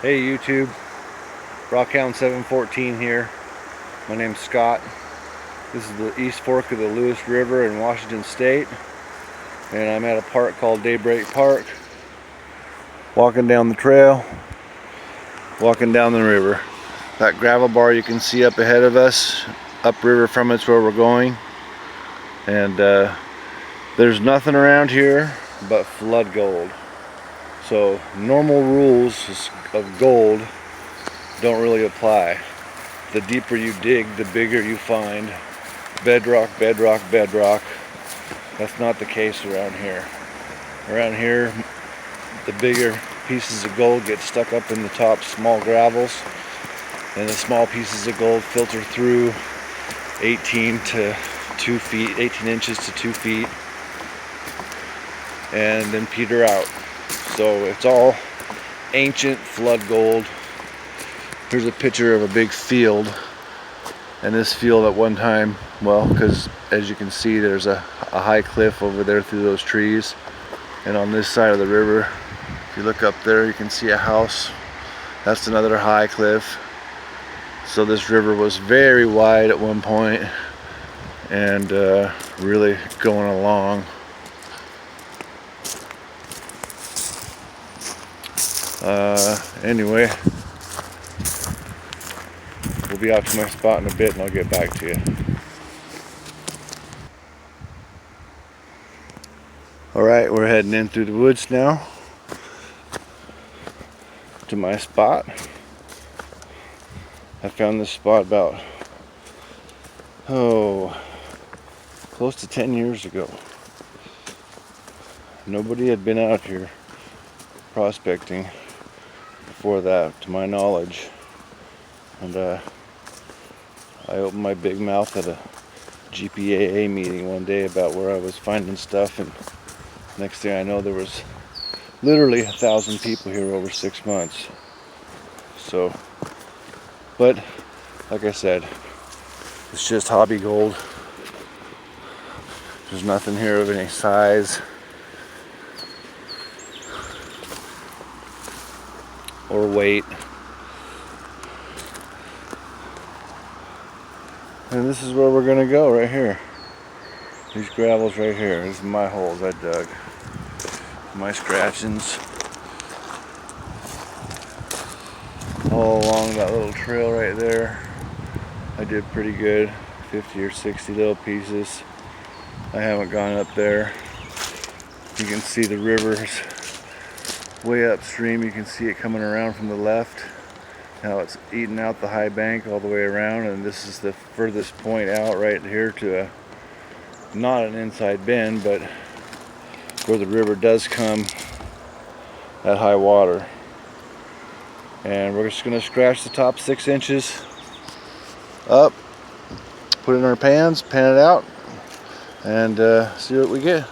Hey YouTube, Rockhound 714 here. My name's Scott. This is the East Fork of the Lewis River in Washington State, and I'm at a park called Daybreak Park. Walking down the trail, walking down the river. That gravel bar you can see up ahead of us, upriver from it's where we're going. And there's nothing around here but flood gold. So normal rules of gold don't really apply. The deeper you dig, the bigger you find. Bedrock, bedrock, bedrock. That's not the case around here. Around here, the bigger pieces of gold get stuck up in the top small gravels, and the small pieces of gold filter through 18 to 2 feet, 18 inches to 2 feet, and then peter out. So it's all ancient flood gold. Here's a picture of a big field, and this field at one time, well, because as you can see there's a high cliff over there through those trees, and on this side of the river, if you look up there, you can see a house. That's another high cliff. So this river was very wide at one point, and really going along. Anyway, we'll be out to my spot in a bit and I'll get back to you. Alright, we're heading in through the woods now to my spot. I found this spot about, close to 10 years ago. Nobody had been out here prospecting before that, to my knowledge. And I opened my big mouth at a GPAA meeting one day about where I was finding stuff, and next thing I know there was literally 1,000 people here over 6 months. So, but like I said, it's just hobby gold. There's nothing here of any size or weight. And this is where we're gonna go, right here. These gravels right here. These are my holes I dug. My scratchings. All along that little trail right there. I did pretty good. 50 or 60 little pieces. I haven't gone up there. You can see the river's way upstream. You can see it coming around from the left. Now it's eating out the high bank all the way around, and this is the furthest point out right here to not an inside bend, but where the river does come at high water. And we're just going to scratch the top 6 inches up, put it in our pans, pan it out, and see what we get.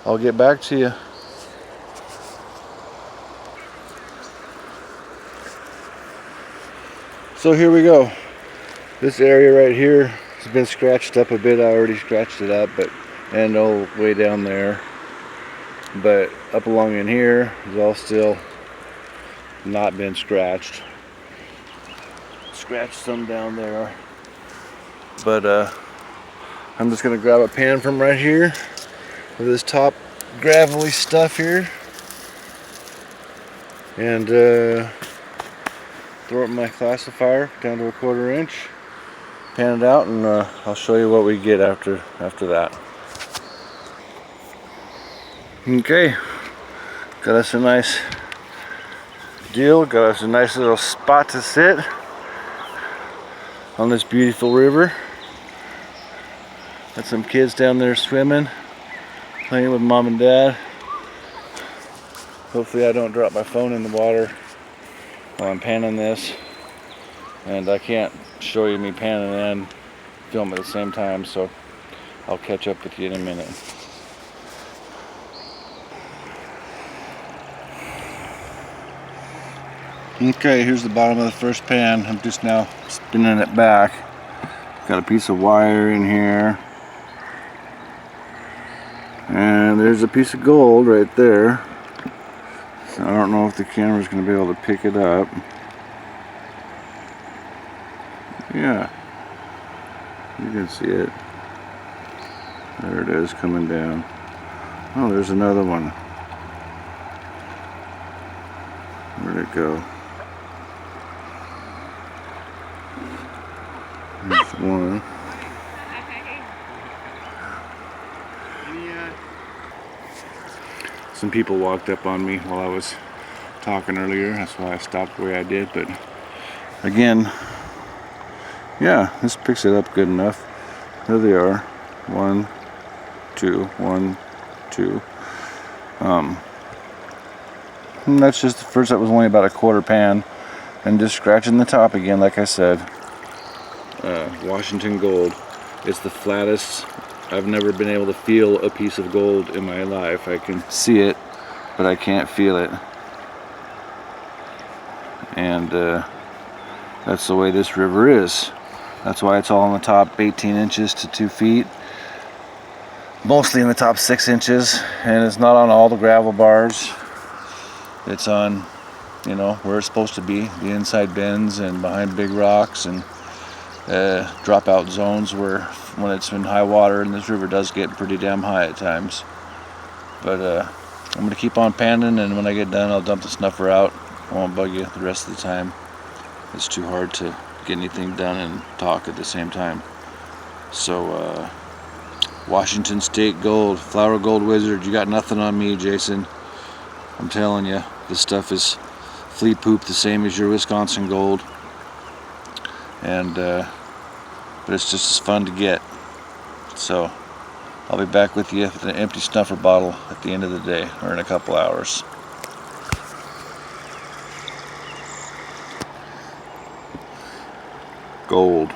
I'll get back to you. So here we go. This area right here has been scratched up a bit. I already scratched it up, and all the way down there. But up along in here is all still not been scratched. Scratched some down there. But I'm just gonna grab a pan from right here with this top gravelly stuff here, and throw it in my classifier down to a 1/4 inch, pan it out, and I'll show you what we get after that. Okay, got us a nice deal, got us a nice little spot to sit on this beautiful river. Got some kids down there swimming, playing with mom and dad. Hopefully I don't drop my phone in the water while I'm panning this, and I can't show you me panning and film at the same time, so I'll catch up with you in a minute. Okay, here's the bottom of the first pan. I'm just now spinning it back. Got a piece of wire in here, and there's a piece of gold right there. I don't know if the camera's going to be able to pick it up. Yeah, you can see it. There it is coming down. Oh, there's another one. Where'd it go? There's one. Some people walked up on me while I was talking earlier. That's why I stopped the way I did. But again, yeah, this picks it up good enough. There they are. 1, 2, 1, 2. And that's just the first. That was only about a quarter pan, and just scratching the top again, like I said. Washington gold. It's the flattest. I've never been able to feel a piece of gold in my life. I can see it, but I can't feel it. And that's the way this river is. That's why it's all on the top 18 inches to 2 feet. Mostly in the top 6 inches, and it's not on all the gravel bars. It's on, you know, where it's supposed to be, the inside bends and behind big rocks and dropout zones where when it's in high water, and this river does get pretty damn high at times. But I'm going to keep on panning, and when I get done I'll dump the snuffer out. I won't bug you the rest of the time. It's too hard to get anything done and talk at the same time. So Washington State gold, Flower Gold Wizard, you got nothing on me, Jason. I'm telling you, this stuff is flea poop, the same as your Wisconsin gold. And but it's just as fun to get. So I'll be back with you with an empty snuffer bottle at the end of the day, or in a couple hours. Gold.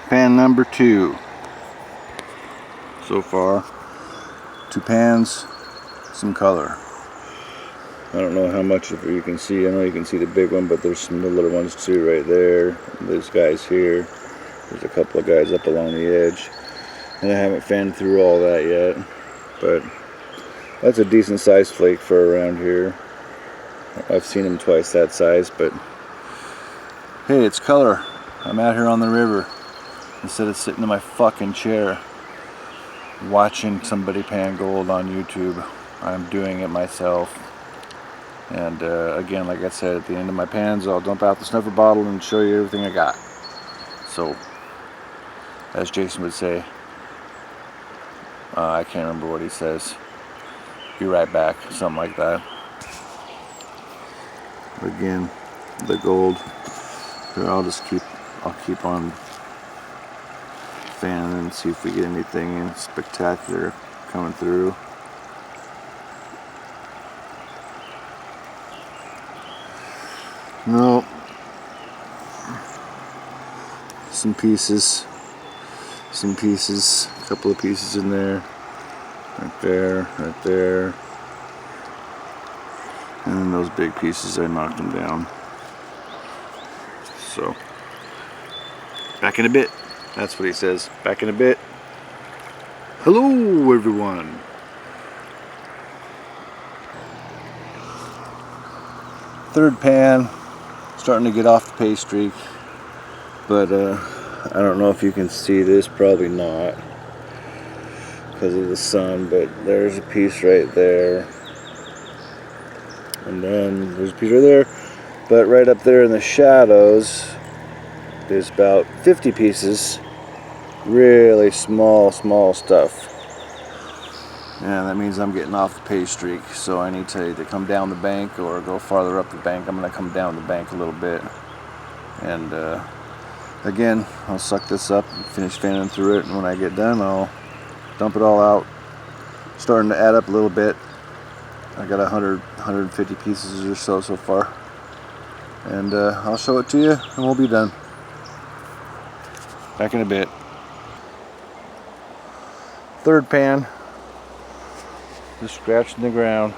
Pan number 2. So far, 2 pans, some color. I don't know how much of you can see. I know you can see the big one, but there's some little ones too right there. There's guys here. There's a couple of guys up along the edge. And I haven't fanned through all that yet. But that's a decent sized flake for around here. I've seen them twice that size, but hey, it's color. I'm out here on the river instead of sitting in my fucking chair watching somebody pan gold on YouTube. I'm doing it myself. And again, like I said, at the end of my pans, I'll dump out the snuffer bottle and show you everything I got. So, as Jason would say, I can't remember what he says. Be right back, something like that. Again, the gold. Here, I'll keep on fanning and see if we get anything spectacular coming through. No. Some pieces, a couple of pieces in there, right there, and then those big pieces, I knocked them down. So, back in a bit. That's what he says, back in a bit. Hello everyone. Third pan, starting to get off the pay streak, but I don't know if you can see this, probably not because of the sun, but there's a piece right there, and then there's a piece right there, but right up there in the shadows there's about 50 pieces, really small stuff. And that means I'm getting off the pay streak, so I need to either come down the bank or go farther up the bank. I'm going to come down the bank a little bit. And again, I'll suck this up and finish fanning through it, and when I get done, I'll dump it all out. Starting to add up a little bit. I got 150 pieces or so far. And I'll show it to you, and we'll be done. Back in a bit. Third pan. Just scratching the ground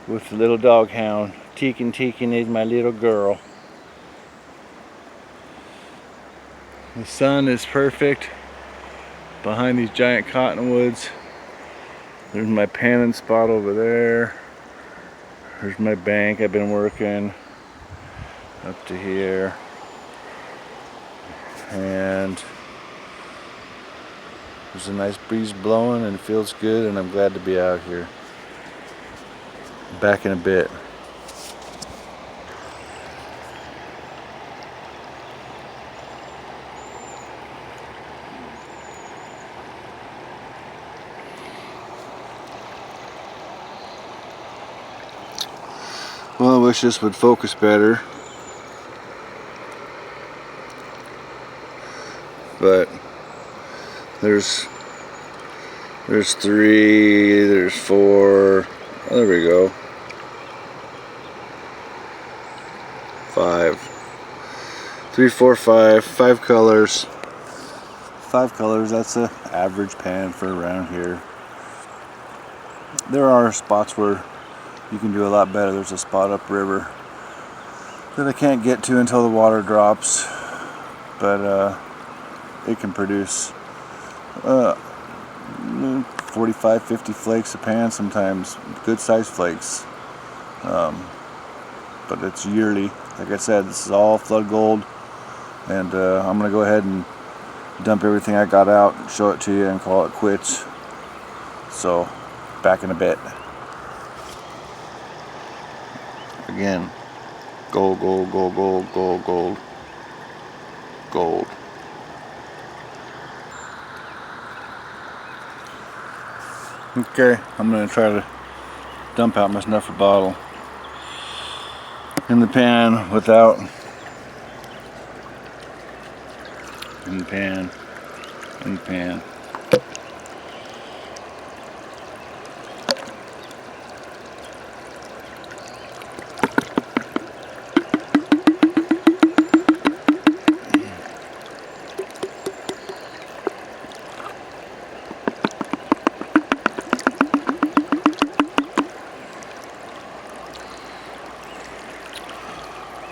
with the little dog hound. Tekin is my little girl. The sun is perfect behind these giant cottonwoods. There's my panning spot over there. There's my bank I've been working up to here. And there's a nice breeze blowing and it feels good, and I'm glad to be out here. Back in a bit. Well, I wish this would focus better, but there's 3, there's 4, oh, there we go, 5, 3, 4, 5 colors. 5 colors, that's an average pan for around here. There are spots where you can do a lot better. There's a spot upriver that I can't get to until the water drops, but it can produce 45, 50 flakes a pan sometimes, good sized flakes. But it's yearly. Like I said, this is all flood gold, and I'm going to go ahead and dump everything I got out, show it to you, and call it quits. So, back in a bit. Again, gold, gold, gold, gold, gold, gold, gold. Okay, I'm going to try to dump out my snuffer bottle in the pan without, in the pan.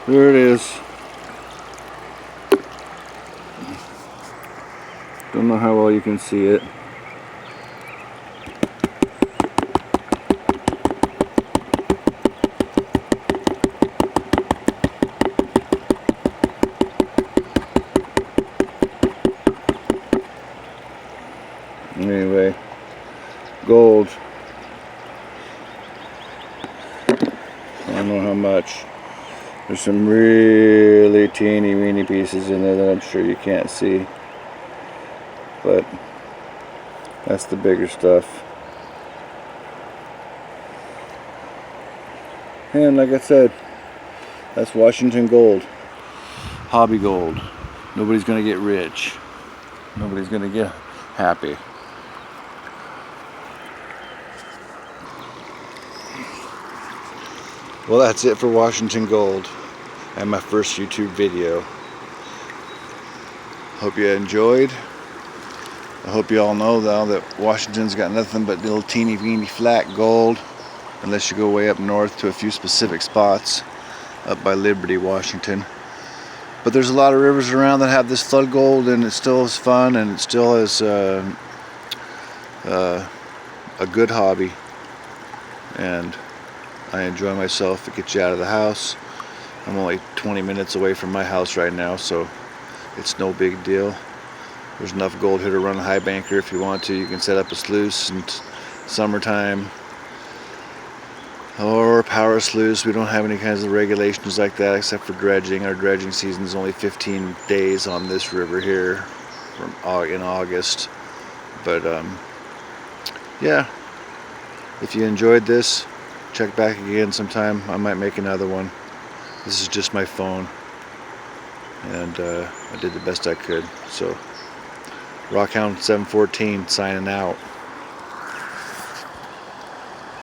There it is. Don't know how well you can see it. Anyway, gold. I don't know how much. There's some really teeny weeny pieces in there that I'm sure you can't see, but that's the bigger stuff. And like I said, that's Washington gold, hobby gold. Nobody's gonna get rich. Nobody's gonna get happy. Well, that's it for Washington gold and my first YouTube video. Hope you enjoyed. I hope you all know though that Washington's got nothing but little teeny weeny flat gold, unless you go way up north to a few specific spots up by Liberty, Washington. But there's a lot of rivers around that have this flood gold, and it still is fun, and it still is a good hobby, and I enjoy myself. It gets you out of the house. I'm only 20 minutes away from my house right now, so it's no big deal. There's enough gold here to run a high banker if you want to. You can set up a sluice in summertime, or power sluice. We don't have any kinds of regulations like that except for dredging. Our dredging season is only 15 days on this river here in August. But yeah, if you enjoyed this, check back again sometime. I might make another one. This is just my phone, and I did the best I could. So, Rockhound 714 signing out.